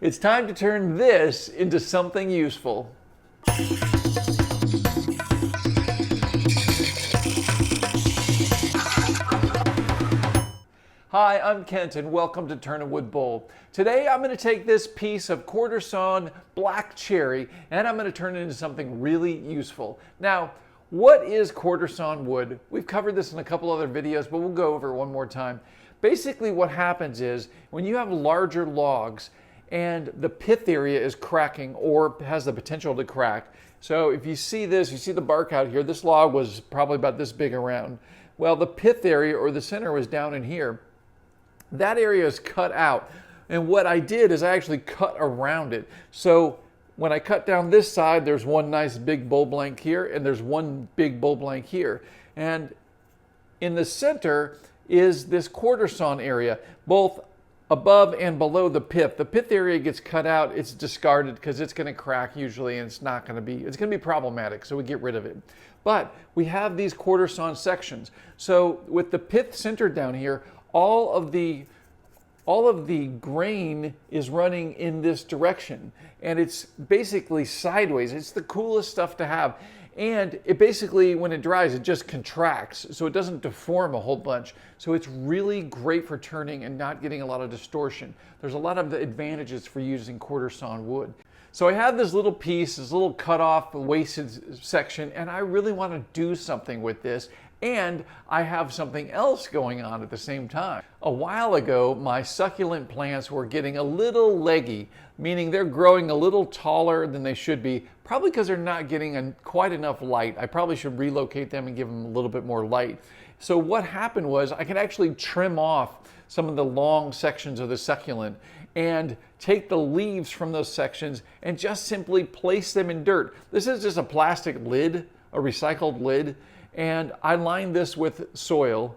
It's time to turn this into something useful. Hi, I'm Kent and welcome to Turn a Wood Bowl. Today I'm going to take this piece of quarter sawn black cherry and I'm going to turn it into something really useful. Now, what is quarter sawn wood? We've covered this in a couple other videos, but we'll go over it one more time. Basically what happens is when you have larger logs and the pith area is cracking or has the potential to crack. So if you see this, you see the bark out here, this log was probably about this big around. Well, the pith area or the center was down in here. That area is cut out. And what I did is I actually cut around it. So when I cut down this side, there's one nice big bowl blank here, and there's one big bowl blank here. And in the center is this quarter sawn area, both above and below the pith. The pith area gets cut out, it's discarded because it's gonna crack usually, and it's gonna be problematic, so we get rid of it. But we have these quarter sawn sections. So with the pith centered down here, all of the grain is running in this direction, and it's basically sideways. It's the coolest stuff to have. And it basically, when it dries, it just contracts, so it doesn't deform a whole bunch. So it's really great for turning and not getting a lot of distortion. There's a lot of advantages for using quarter sawn wood. So I have this little piece, this little cut off wasted section, and I really want to do something with this. And I have something else going on at the same time. A while ago, my succulent plants were getting a little leggy, meaning they're growing a little taller than they should be, probably because they're not getting quite enough light. I probably should relocate them and give them a little bit more light. So what happened was I could actually trim off some of the long sections of the succulent and take the leaves from those sections and just simply place them in dirt. This is just a plastic lid, a recycled lid. And I lined this with soil,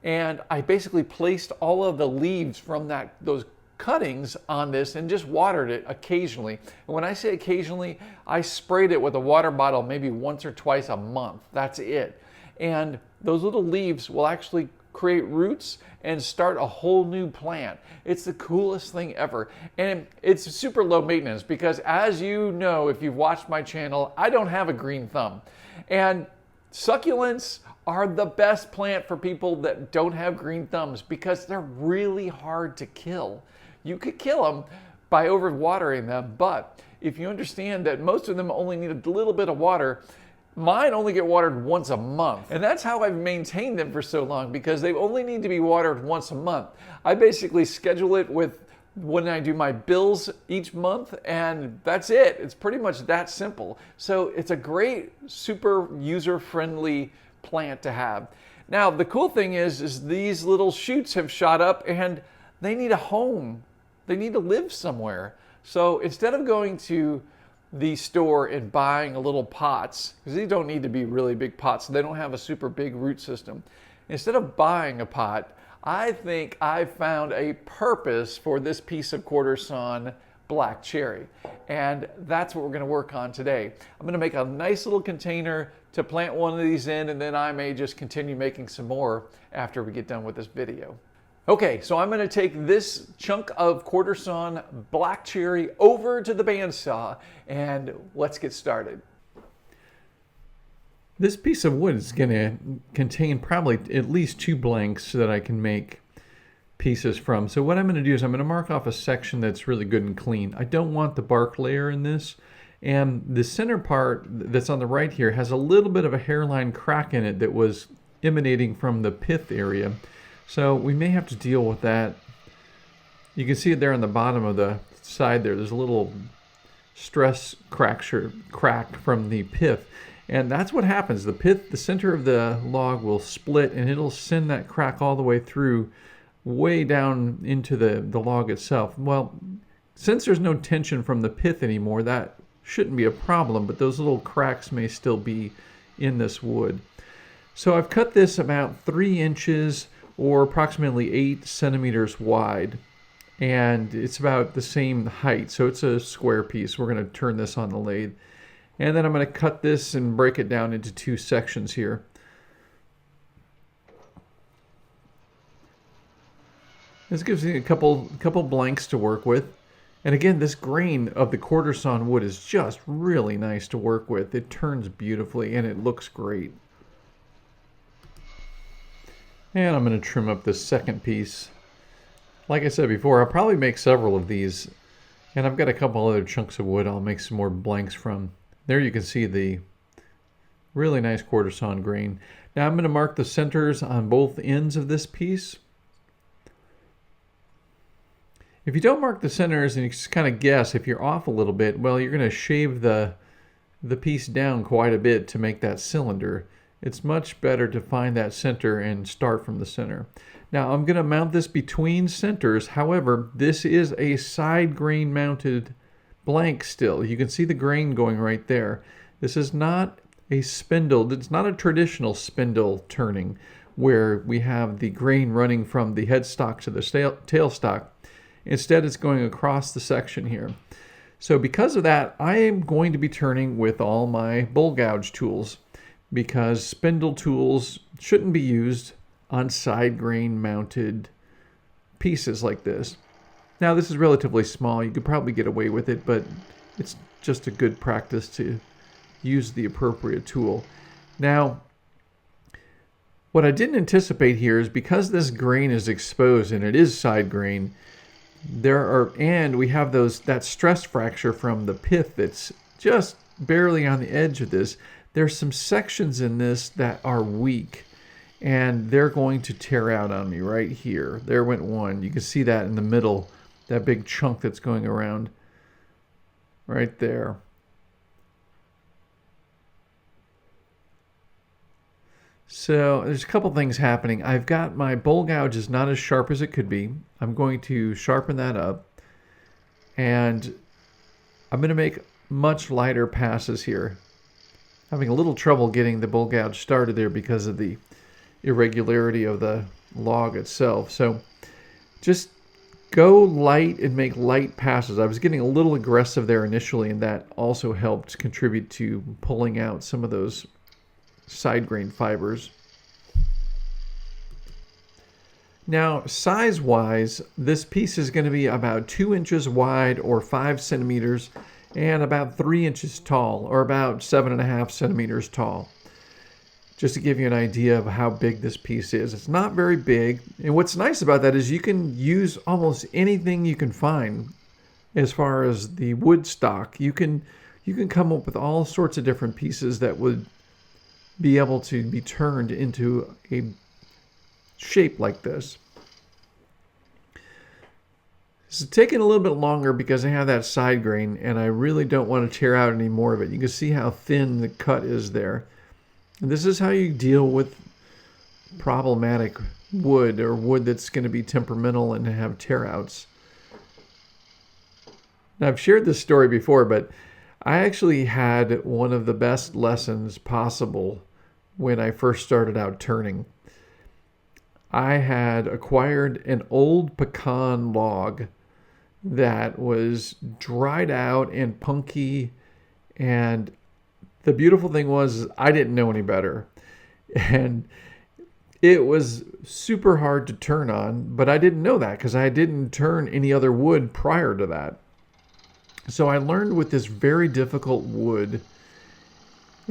and I basically placed all of the leaves from those cuttings on this and just watered it occasionally. And when I say occasionally, I sprayed it with a water bottle maybe once or twice a month. That's it. And those little leaves will actually create roots and start a whole new plant. It's the coolest thing ever. And it's super low maintenance because, as you know, if you've watched my channel, I don't have a green thumb. And succulents are the best plant for people that don't have green thumbs because they're really hard to kill. You could kill them by overwatering them, but if you understand that most of them only need a little bit of water, mine only get watered once a month. And that's how I've maintained them for so long, because they only need to be watered once a month. I basically schedule it with when I do my bills each month, and that's it. It's pretty much that simple. So it's a great, super user-friendly plant to have. Now, the cool thing is these little shoots have shot up and they need a home. They need to live somewhere. So instead of going to the store and buying little pots, because these don't need to be really big pots, so they don't have a super big root system. Instead of buying a pot, I think I found a purpose for this piece of quarter sawn black cherry. And that's what we're gonna work on today. I'm gonna make a nice little container to plant one of these in, and then I may just continue making some more after we get done with this video. Okay, so I'm gonna take this chunk of quarter sawn black cherry over to the bandsaw, and let's get started. This piece of wood is going to contain probably at least 2 blanks that I can make pieces from. So what I'm going to do is I'm going to mark off a section that's really good and clean. I don't want the bark layer in this. And the center part that's on the right here has a little bit of a hairline crack in it that was emanating from the pith area. So we may have to deal with that. You can see it there on the bottom of the side there. There's a little stress crack from the pith. And that's what happens. The pith, the center of the log will split, and it'll send that crack all the way through, way down into the log itself. Well, since there's no tension from the pith anymore, that shouldn't be a problem, but those little cracks may still be in this wood. So I've cut this about 3 inches or approximately 8 centimeters wide, and it's about the same height, so it's a square piece. We're going to turn this on the lathe. And then I'm going to cut this and break it down into 2 sections here. This gives me a couple blanks to work with. And again, this grain of the quarter sawn wood is just really nice to work with. It turns beautifully and it looks great. And I'm going to trim up this second piece. Like I said before, I'll probably make several of these. And I've got a couple other chunks of wood I'll make some more blanks from. There you can see the really nice quarter sawn grain. Now I'm going to mark the centers on both ends of this piece. If you don't mark the centers and you just kind of guess if you're off a little bit, well, you're going to shave the piece down quite a bit to make that cylinder. It's much better to find that center and start from the center. Now I'm going to mount this between centers. However, this is a side grain mounted blank still. You can see the grain going right there. This is not a spindle. It's not a traditional spindle turning where we have the grain running from the headstock to the tailstock. Instead, it's going across the section here. So because of that, I am going to be turning with all my bowl gouge tools because spindle tools shouldn't be used on side grain mounted pieces like this. Now this is relatively small. You could probably get away with it, but it's just a good practice to use the appropriate tool. Now, what I didn't anticipate here is because this grain is exposed and it is side grain, and we have that stress fracture from the pith that's just barely on the edge of this. There's some sections in this that are weak and they're going to tear out on me right here. There went one. You can see that in the middle, that big chunk that's going around right there. So there's a couple things happening. I've got my bowl gouge is not as sharp as it could be. I'm going to sharpen that up. And I'm going to make much lighter passes here. Having a little trouble getting the bowl gouge started there because of the irregularity of the log itself. So just go light and make light passes. I was getting a little aggressive there initially, and that also helped contribute to pulling out some of those side grain fibers. Now, size-wise, this piece is going to be about 2 inches wide or 5 centimeters and about 3 inches tall or about 7.5 centimeters tall. Just to give you an idea of how big this piece is. It's not very big. And what's nice about that is you can use almost anything you can find as far as the wood stock. You can come up with all sorts of different pieces that would be able to be turned into a shape like this. It's taking a little bit longer because I have that side grain and I really don't want to tear out any more of it. You can see how thin the cut is there. And this is how you deal with problematic wood or wood that's going to be temperamental and have tear outs. Now, I've shared this story before, but I actually had one of the best lessons possible when I first started out turning. I had acquired an old pecan log that was dried out and punky, and the beautiful thing was I didn't know any better. And it was super hard to turn on, but I didn't know that because I didn't turn any other wood prior to that. So I learned with this very difficult wood.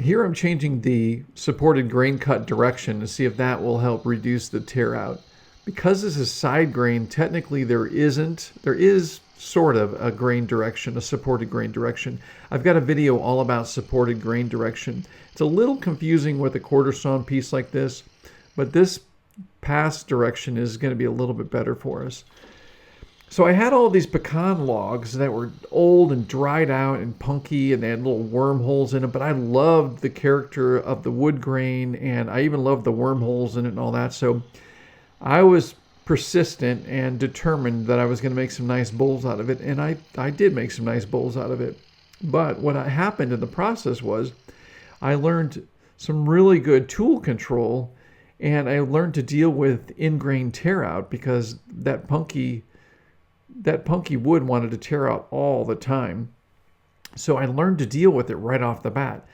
Here I'm changing the supported grain cut direction to see if that will help reduce the tear out. Because this is side grain, technically there is sort of a grain direction, a supported grain direction. I've got a video all about supported grain direction. It's a little confusing with a quarter sawn piece like this, but this pass direction is going to be a little bit better for us. So I had all these pecan logs that were old and dried out and punky, and they had little wormholes in them, but I loved the character of the wood grain, and I even loved the wormholes in it and all that. So I was persistent and determined that I was going to make some nice bowls out of it, and I did make some nice bowls out of it. But what happened in the process was I learned some really good tool control, and I learned to deal with in-grain tear out because that punky wood wanted to tear out all the time. So I learned to deal with it right off the bat.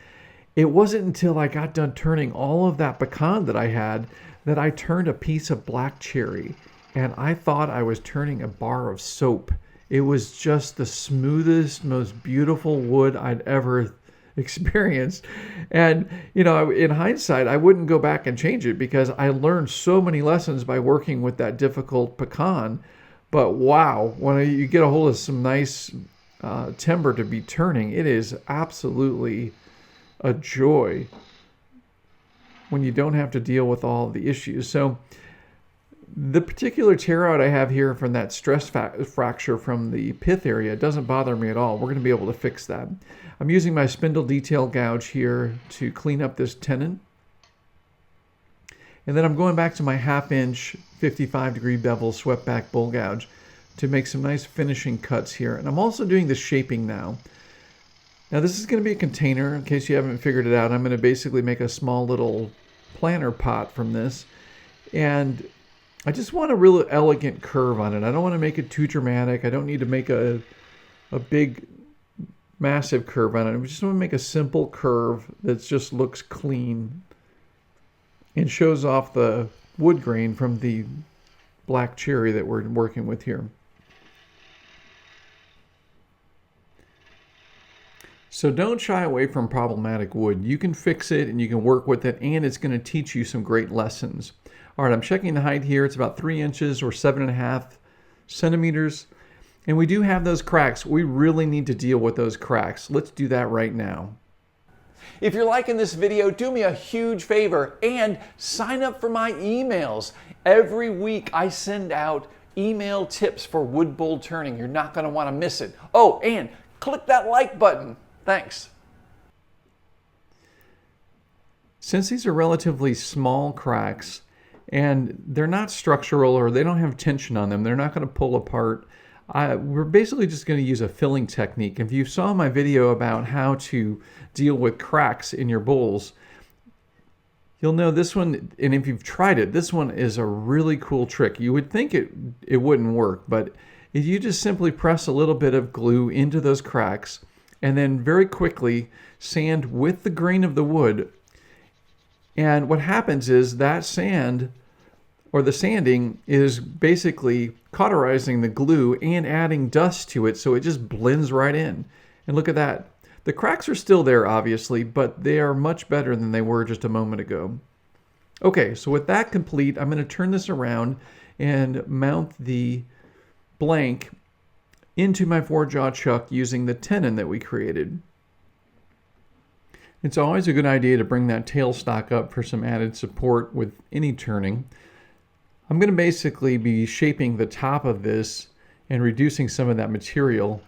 It wasn't until I got done turning all of that pecan that I had that I turned a piece of black cherry, and I thought I was turning a bar of soap. It was just the smoothest, most beautiful wood I'd ever experienced. And, you know, in hindsight, I wouldn't go back and change it because I learned so many lessons by working with that difficult pecan. But wow, when you get a hold of some nice timber to be turning, it is absolutely a joy when you don't have to deal with all the issues. So the particular tear out I have here from that stress fracture from the pith area doesn't bother me at all. We're going to be able to fix that. I'm using my spindle detail gouge here to clean up this tenon. And then I'm going back to my 1/2 inch 55-degree bevel swept back bull gouge to make some nice finishing cuts here. And I'm also doing the shaping now. Now this is going to be a container, in case you haven't figured it out. I'm going to basically make a small little planter pot from this. And I just want a real elegant curve on it. I don't want to make it too dramatic. I don't need to make a big, massive curve on it. I just want to make a simple curve that just looks clean and shows off the wood grain from the black cherry that we're working with here. So don't shy away from problematic wood. You can fix it and you can work with it, and it's going to teach you some great lessons. All right, I'm checking the height here. It's about 3 inches or 7.5 centimeters. And we do have those cracks. We really need to deal with those cracks. Let's do that right now. If you're liking this video, do me a huge favor and sign up for my emails. Every week I send out email tips for wood bowl turning. You're not going to want to miss it. Oh, and click that like button. Thanks. Since these are relatively small cracks and they're not structural or they don't have tension on them, they're not going to pull apart. We're basically just going to use a filling technique. If you saw my video about how to deal with cracks in your bowls, you'll know this one, and if you've tried it, this one is a really cool trick. You would think it wouldn't work, but if you just simply press a little bit of glue into those cracks and then very quickly sand with the grain of the wood, and what happens is that sand or the sanding is basically cauterizing the glue and adding dust to it, so it just blends right in. And look at that. The cracks are still there, obviously, but they are much better than they were just a moment ago. Okay, so with that complete, I'm going to turn this around and mount the blank into my 4-jaw chuck using the tenon that we created. It's always a good idea to bring that tailstock up for some added support with any turning. I'm going to basically be shaping the top of this and reducing some of that material.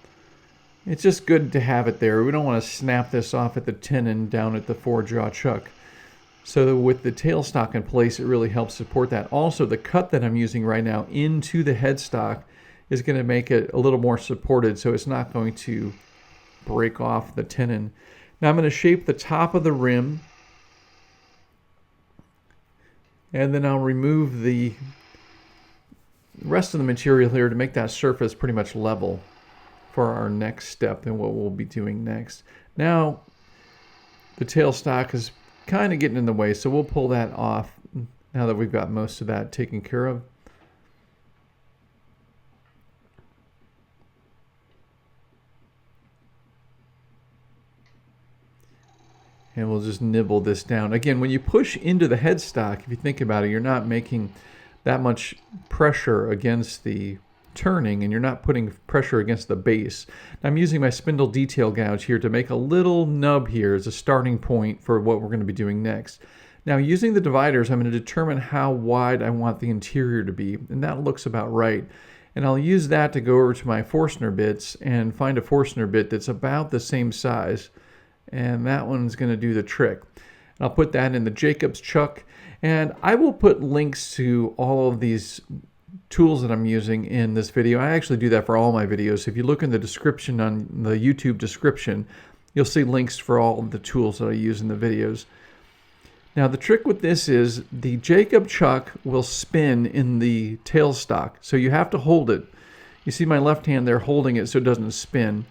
It's just good to have it there. We don't want to snap this off at the tenon down at the 4-jaw chuck. So with the tailstock in place, it really helps support that. Also, the cut that I'm using right now into the headstock is going to make it a little more supported, so it's not going to break off the tenon. Now I'm going to shape the top of the rim, and then I'll remove the rest of the material here to make that surface pretty much level for our next step and what we'll be doing next. Now the tailstock is kind of getting in the way, so we'll pull that off now that we've got most of that taken care of. And we'll just nibble this down. Again, when you push into the headstock, if you think about it, you're not making that much pressure against the turning, and you're not putting pressure against the base. I'm using my spindle detail gouge here to make a little nub here as a starting point for what we're going to be doing next. Now, using the dividers, I'm going to determine how wide I want the interior to be, and that looks about right. And I'll use that to go over to my Forstner bits and find a Forstner bit that's about the same size. And that one's going to do the trick. I'll put that in the Jacob's chuck, and I will put links to all of these tools that I'm using in this video. I actually do that for all my videos. If you look in the description on the YouTube description, you'll see links for all of the tools that I use in the videos. Now the trick with this is the Jacob chuck will spin in the tailstock, so you have to hold it. You see my left hand there holding it so it doesn't spin.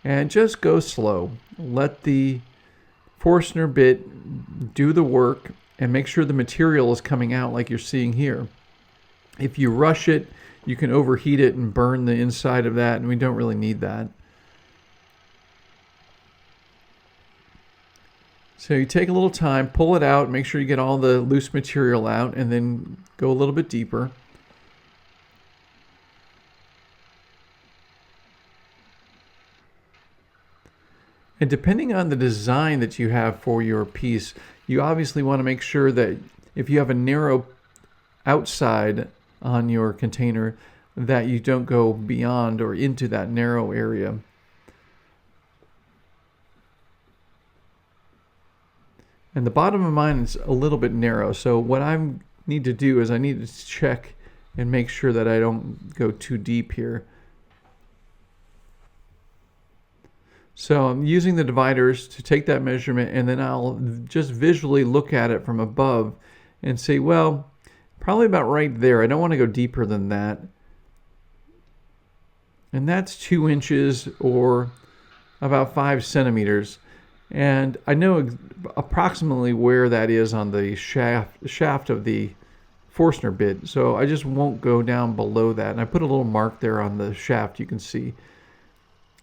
And just go slow. Let the Forstner bit do the work and make sure the material is coming out like you're seeing here. If you rush it, you can overheat it and burn the inside of that, and we don't really need that. So you take a little time, pull it out, make sure you get all the loose material out, and then go a little bit deeper. And depending on the design that you have for your piece, you obviously want to make sure that if you have a narrow outside on your container, that you don't go beyond or into that narrow area. And the bottom of mine is a little bit narrow, so what I need to do is I need to check and make sure that I don't go too deep here. So I'm using the dividers to take that measurement, and then I'll just visually look at it from above and say, well, probably about right there. I don't want to go deeper than that. And that's 2 inches or about 5 centimeters. And I know approximately where that is on the shaft of the Forstner bit. So I just won't go down below that. And I put a little mark there on the shaft, you can see.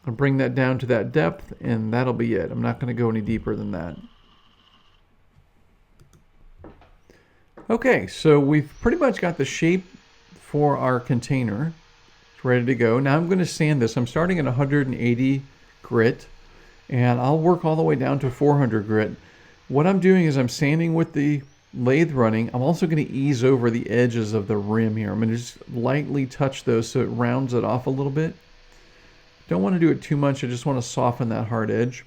I'll bring that down to that depth, and that'll be it. I'm not going to go any deeper than that. Okay, so we've pretty much got the shape for our container. It's ready to go. Now I'm going to sand this. I'm starting at 180 grit, and I'll work all the way down to 400 grit. What I'm doing is I'm sanding with the lathe running. I'm also going to ease over the edges of the rim here. I'm going to just lightly touch those so it rounds it off a little bit. Don't want to do it too much. I just want to soften that hard edge.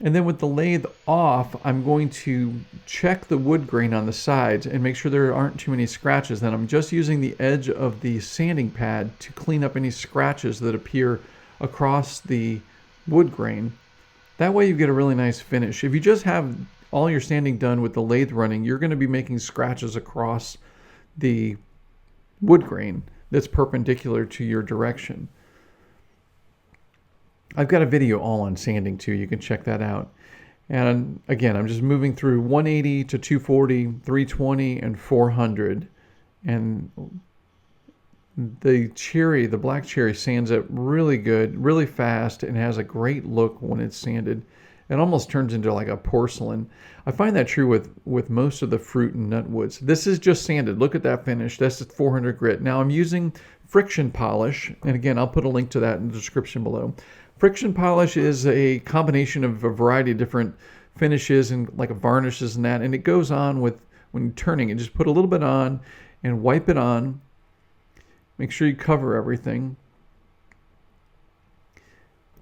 And then with the lathe off, I'm going to check the wood grain on the sides and make sure there aren't too many scratches. Then I'm just using the edge of the sanding pad to clean up any scratches that appear across the wood grain. That way you get a really nice finish. If you just have all your sanding done with the lathe running, you're going to be making scratches across the wood grain that's perpendicular to your direction. I've got a video all on sanding too. You can check that out. And again, I'm just moving through 180 to 240, 320, and 400. And the black cherry sands it really good, really fast, and has a great look when it's sanded. It almost turns into like a porcelain. I find that true with most of the fruit and nut woods. This is just sanded. Look at that finish. That's 400 grit. Now I'm using friction polish. And again, I'll put a link to that in the description below. Friction polish is a combination of a variety of different finishes and like varnishes and that, and it goes on with when you're turning it. Just put a little bit on and wipe it on. Make sure you cover everything.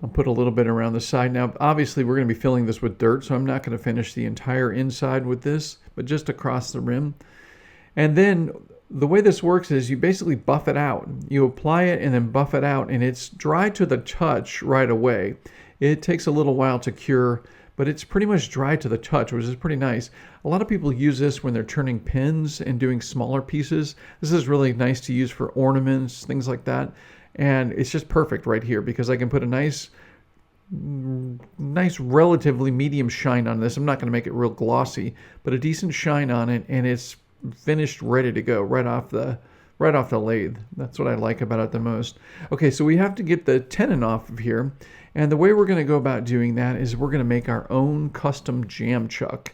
I'll put a little bit around the side. Now, obviously, we're going to be filling this with dirt, so I'm not going to finish the entire inside with this, but just across the rim. And then the way this works is you basically buff it out. You apply it and then buff it out, and it's dry to the touch right away. It takes a little while to cure, but it's pretty much dry to the touch, which is pretty nice. A lot of people use this when they're turning pins and doing smaller pieces. This is really nice to use for ornaments, things like that. And it's just perfect right here because I can put a nice relatively medium shine on this. I'm not going to make it real glossy, but a decent shine on it, and it's finished, ready to go right off the lathe. That's what I like about it the most. Okay, so we have to get the tenon off of here, and the way we're going to go about doing that is we're going to make our own custom jam chuck.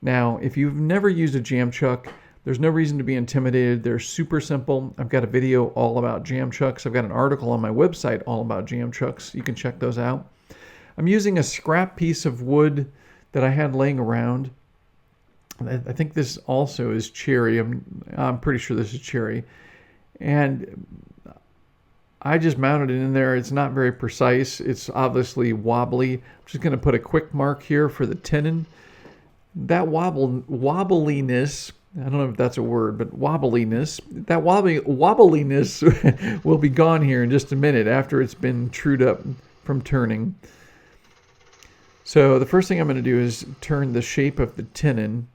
Now, if you've never used a jam chuck, there's no reason to be intimidated. They're super simple. I've got a video all about jam chucks. I've got an article on my website all about jam chucks. You can check those out. I'm using a scrap piece of wood that I had laying around. I think this also is cherry. I'm pretty sure this is cherry. And I just mounted it in there. It's not very precise. It's obviously wobbly. I'm just going to put a quick mark here for the tenon. That wobbliness, I don't know if that's a word, but wobbliness, that wobbliness will be gone here in just a minute after it's been trued up from turning. So the first thing I'm going to do is turn the shape of the tenon.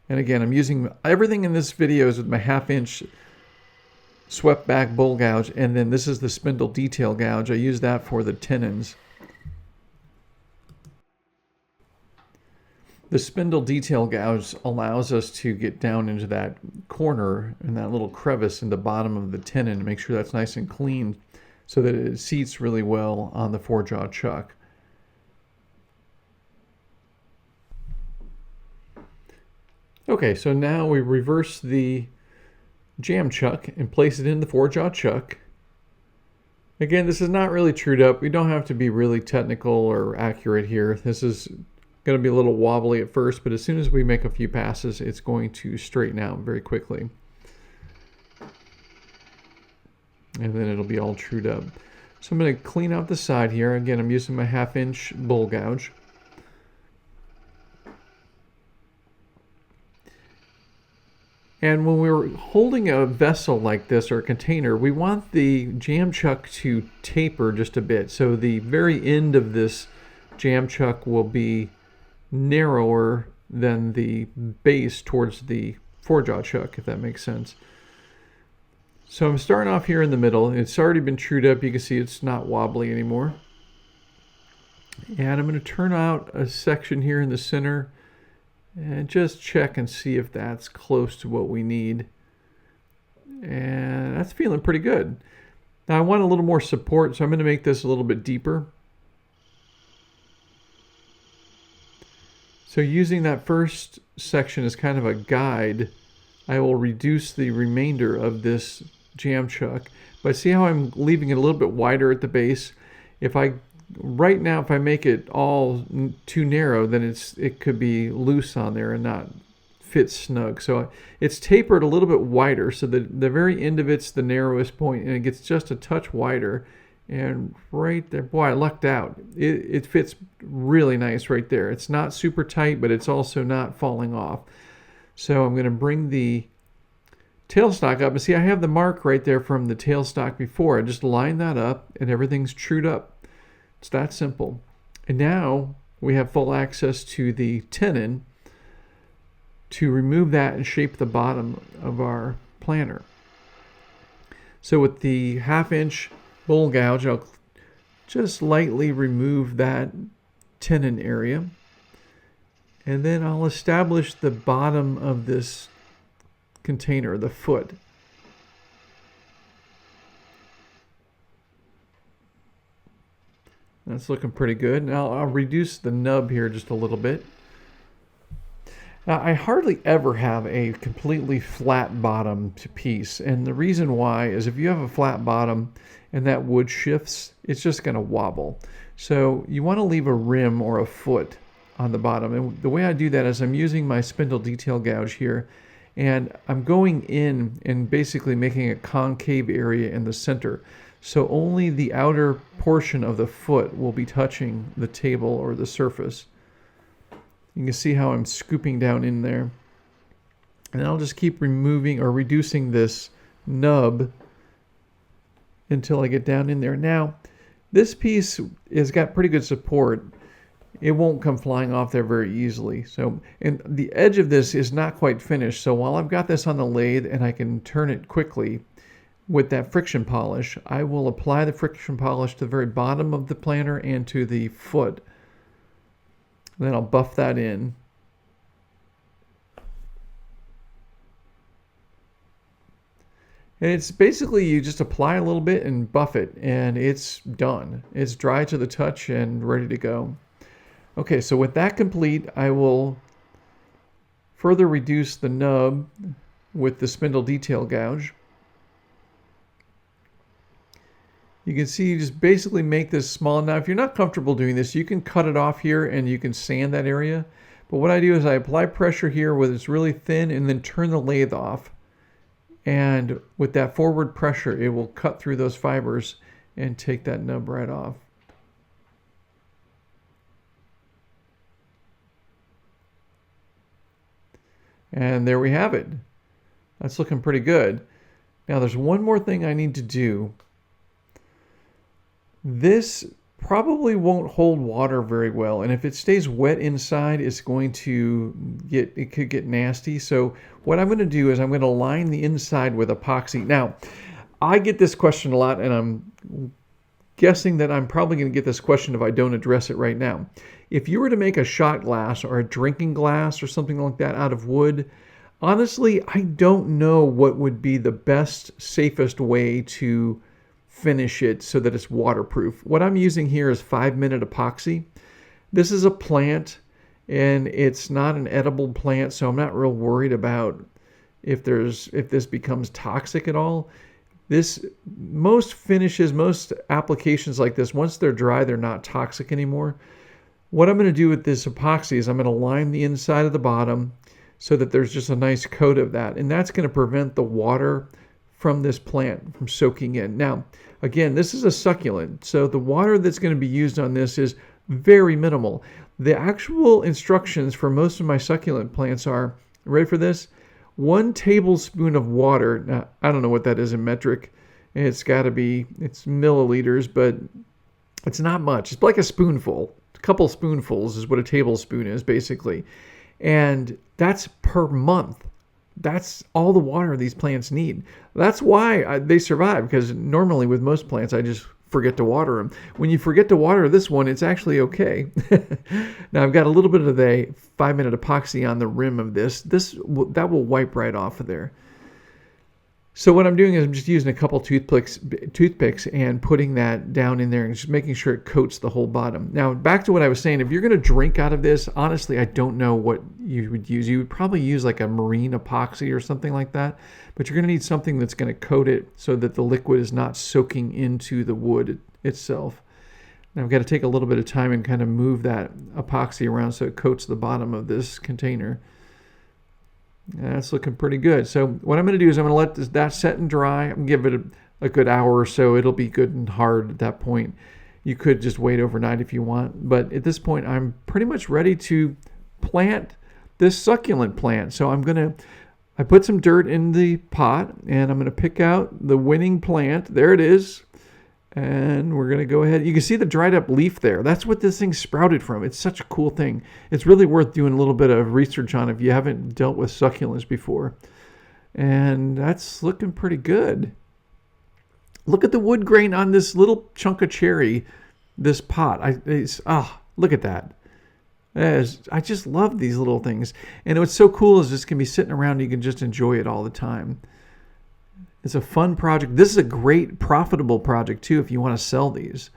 And again, I'm using everything in this video is with my 1/2 inch swept back bull gouge, and then this is the spindle detail gouge. I use that for the tenons. The spindle detail gouge allows us to get down into that corner and that little crevice in the bottom of the tenon to make sure that's nice and clean so that it seats really well on the 4-jaw chuck. Okay, so now we reverse the jam chuck and place it in the 4-jaw chuck. Again, this is not really trued up. We don't have to be really technical or accurate here. This is going to be a little wobbly at first, but as soon as we make a few passes, it's going to straighten out very quickly. And then it'll be all trued up. So I'm going to clean out the side here. Again, I'm using my 1/2-inch bowl gouge. And when we're holding a vessel like this or a container, we want the jam chuck to taper just a bit. So the very end of this jam chuck will be narrower than the base towards the 4-jaw chuck, if that makes sense. So I'm starting off here in the middle. It's already been trued up. You can see it's not wobbly anymore. And I'm going to turn out a section here in the center and just check and see if that's close to what we need. And that's feeling pretty good. Now I want a little more support, so I'm going to make this a little bit deeper. So using that first section as kind of a guide, I will reduce the remainder of this jam chuck. But see how I'm leaving it a little bit wider at the base? Right now, if I make it all too narrow, then it could be loose on there and not fit snug. So it's tapered a little bit wider, so the very end of it's the narrowest point, and it gets just a touch wider. And right there, boy, I lucked out. It fits really nice right there. It's not super tight, but it's also not falling off. So I'm going to bring the tailstock up. And see, I have the mark right there from the tailstock before. I just line that up, and everything's trued up. It's that simple. And now we have full access to the tenon to remove that and shape the bottom of our planter. So with the 1/2-inch bowl gouge, I'll just lightly remove that tenon area. And then I'll establish the bottom of this container, the foot. That's looking pretty good. Now I'll reduce the nub here just a little bit. Now I hardly ever have a completely flat bottom piece, and the reason why is if you have a flat bottom and that wood shifts, it's just going to wobble. So you want to leave a rim or a foot on the bottom, and the way I do that is I'm using my spindle detail gouge here, and I'm going in and basically making a concave area in the center. So only the outer portion of the foot will be touching the table or the surface. You can see how I'm scooping down in there. And I'll just keep removing or reducing this nub until I get down in there. Now, this piece has got pretty good support. It won't come flying off there very easily. So, and the edge of this is not quite finished. So while I've got this on the lathe and I can turn it quickly with that friction polish, I will apply the friction polish to the very bottom of the planter and to the foot. And then I'll buff that in. And it's basically you just apply a little bit and buff it, and it's done. It's dry to the touch and ready to go. Okay, so with that complete, I will further reduce the nub with the spindle detail gouge. You can see you just basically make this small. Now, if you're not comfortable doing this, you can cut it off here and you can sand that area. But what I do is I apply pressure here where it's really thin and then turn the lathe off. And with that forward pressure, it will cut through those fibers and take that nub right off. And there we have it. That's looking pretty good. Now there's one more thing I need to do. This probably won't hold water very well, and if it stays wet inside, it could get nasty. So what I'm going to do is I'm going to line the inside with epoxy. Now, I get this question a lot, and I'm guessing that I'm probably going to get this question if I don't address it right now. If you were to make a shot glass or a drinking glass or something like that out of wood, honestly, I don't know what would be the best, safest way to finish it so that it's waterproof. What I'm using here is 5-minute epoxy. This is a plant, and it's not an edible plant, so I'm not real worried about if this becomes toxic at all. Most finishes, most applications like this, once they're dry, they're not toxic anymore. What I'm going to do with this epoxy is I'm going to line the inside of the bottom so that there's just a nice coat of that, and that's going to prevent the water from this plant from soaking in. Now, again, this is a succulent, so the water that's going to be used on this is very minimal. The actual instructions for most of my succulent plants are, ready for this? 1 tablespoon of water. Now, I don't know what that is in metric. It's milliliters, but it's not much. It's like a spoonful. A couple spoonfuls is what a tablespoon is, basically. And that's per month. That's all the water these plants need. That's why they survive, because normally with most plants, I just forget to water them. When you forget to water this one, it's actually okay. Now I've got a little bit of the 5-minute epoxy on the rim of this. That will wipe right off of there. So what I'm doing is I'm just using a couple toothpicks and putting that down in there and just making sure it coats the whole bottom. Now back to what I was saying, if you're going to drink out of this, honestly, I don't know what you would use. You would probably use like a marine epoxy or something like that, but you're going to need something that's going to coat it so that the liquid is not soaking into the wood itself. Now I've got to take a little bit of time and kind of move that epoxy around so it coats the bottom of this container. That's looking pretty good. So what I'm going to do is I'm going to let that set and dry. I'm going to give it a good hour or so. It'll be good and hard at that point. You could just wait overnight if you want. But at this point, I'm pretty much ready to plant this succulent plant. So I put some dirt in the pot, and I'm going to pick out the winning plant. There it is. And we're going to go ahead. You can see the dried up leaf there. That's what this thing sprouted from. It's such a cool thing. It's really worth doing a little bit of research on if you haven't dealt with succulents before. And that's looking pretty good. Look at the wood grain on this little chunk of cherry, this pot. Look at that. I just love these little things. And what's so cool is this can be sitting around and you can just enjoy it all the time. It's a fun project. This is a great profitable project too if you want to sell these.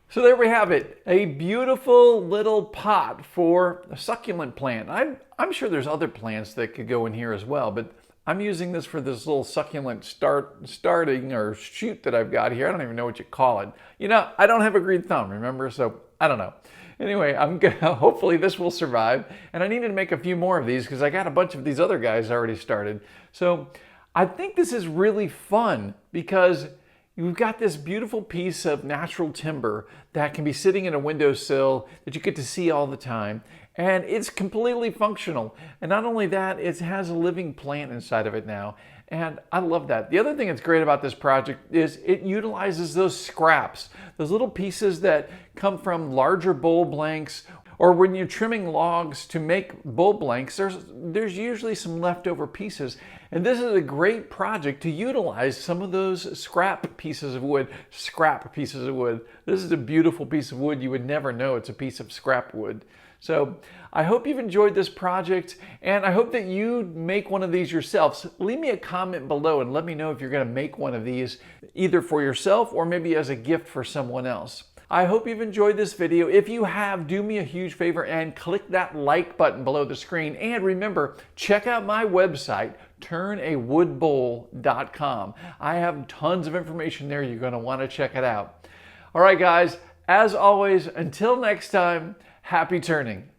So there we have it, a beautiful little pot for a succulent plant. I'm sure there's other plants that could go in here as well, but I'm using this for this little succulent starting or shoot that I've got here. I don't even know what you call it. You know, I don't have a green thumb, remember? So I don't know. Anyway, hopefully this will survive. And I needed to make a few more of these because I got a bunch of these other guys already started. So I think this is really fun because you've got this beautiful piece of natural timber that can be sitting in a windowsill that you get to see all the time. And it's completely functional. And not only that, it has a living plant inside of it now. And I love that. The other thing that's great about this project is it utilizes those scraps, those little pieces that come from larger bowl blanks, or when you're trimming logs to make bowl blanks, there's usually some leftover pieces. And this is a great project to utilize some of those scrap pieces of wood. This is a beautiful piece of wood. You would never know it's a piece of scrap wood. So I hope you've enjoyed this project, and I hope that you make one of these yourselves. Leave me a comment below and let me know if you're going to make one of these either for yourself or maybe as a gift for someone else. I hope you've enjoyed this video. If you have, do me a huge favor and click that like button below the screen. And remember, check out my website, turnawoodbowl.com. I have tons of information there. You're going to want to check it out. All right, guys, as always, until next time, happy turning.